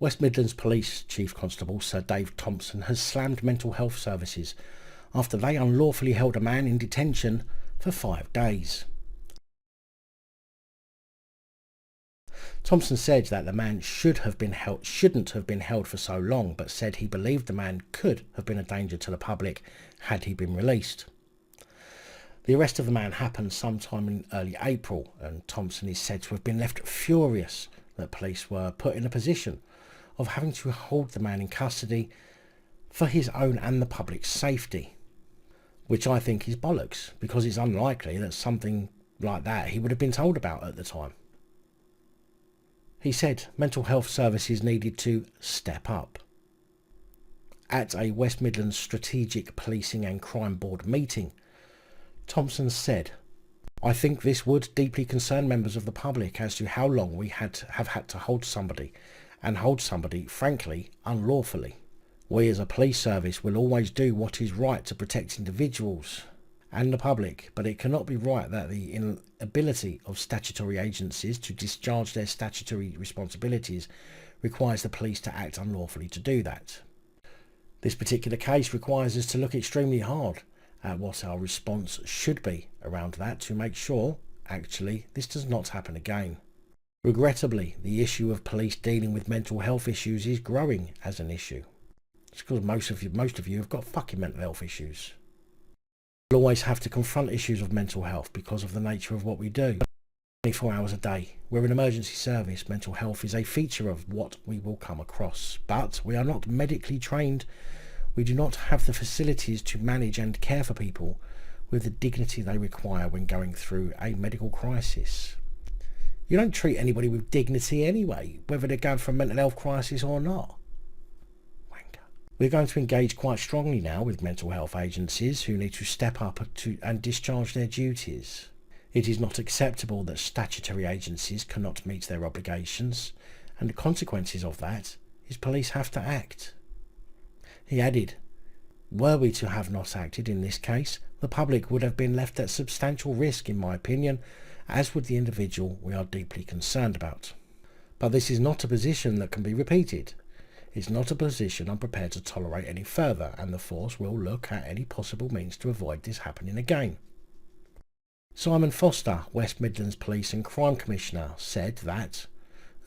West Midlands Police Chief Constable Sir Dave Thompson has slammed mental health services after they unlawfully held a man in detention for 5 days. Thompson said that the man shouldn't have been held for so long, but said he believed the man could have been a danger to the public had he been released. The arrest of the man happened sometime in early April, and Thompson is said to have been left furious that police were put in a position of having to hold the man in custody for his own and the public's safety, which I think is bollocks, because it's unlikely that something like that he would have been told about at the time. He said mental health services needed to step up. At a West Midlands Strategic Policing and Crime Board meeting, Thompson said, "I think this would deeply concern members of the public as to how long we have had to hold somebody, and hold somebody, frankly, unlawfully. We as a police service will always do what is right to protect individuals and the public, but it cannot be right that the inability of statutory agencies to discharge their statutory responsibilities requires the police to act unlawfully to do that. This particular case requires us to look extremely hard at what our response should be around that to make sure, actually, this does not happen again. Regrettably, the issue of police dealing with mental health issues is growing as an issue. It's because most of you have got fucking mental health issues. We'll always have to confront issues of mental health because of the nature of what we do. 24 hours a day. We're an emergency service. Mental health is a feature of what we will come across. But we are not medically trained. We do not have the facilities to manage and care for people with the dignity they require when going through a medical crisis. You don't treat anybody with dignity anyway, whether they're going for a mental health crisis or not. Wanker. We're going to engage quite strongly now with mental health agencies who need to step up and discharge their duties. It is not acceptable that statutory agencies cannot meet their obligations, and the consequences of that is police have to act." He added, "Were we to have not acted in this case, the public would have been left at substantial risk, in my opinion, as would the individual we are deeply concerned about. But this is not a position that can be repeated. It's not a position I'm prepared to tolerate any further, and the force will look at any possible means to avoid this happening again." Simon Foster, West Midlands Police and Crime Commissioner, said that,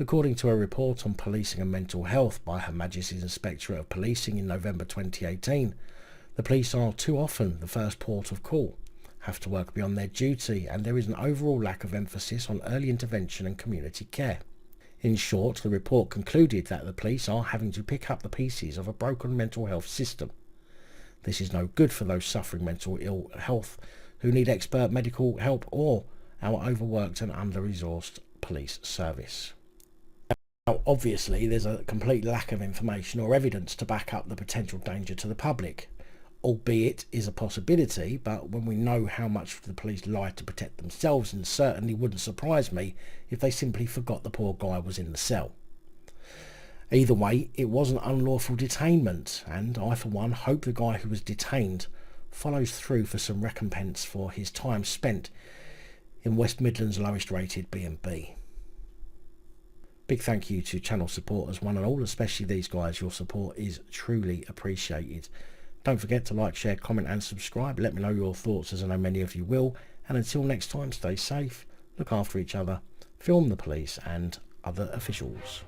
according to a report on policing and mental health by Her Majesty's Inspectorate of Policing in November 2018, the police are too often the first port of call, have to work beyond their duty, and there is an overall lack of emphasis on early intervention and community care. In short, the report concluded that the police are having to pick up the pieces of a broken mental health system. This is no good for those suffering mental ill health who need expert medical help, or our overworked and under-resourced police service. Now, obviously, there's a complete lack of information or evidence to back up the potential danger to the public, albeit is a possibility, but when we know how much the police lie to protect themselves, it certainly wouldn't surprise me if they simply forgot the poor guy was in the cell. Either way, it was an unlawful detainment, and I for one hope the guy who was detained follows through for some recompense for his time spent in West Midlands' lowest rated BMP. Big thank you to channel supporters one and all, especially these guys. Your support is truly appreciated. Don't forget to like, share, comment and subscribe. Let me know your thoughts, as I know many of you will. And until next time, stay safe, look after each other, film the police and other officials.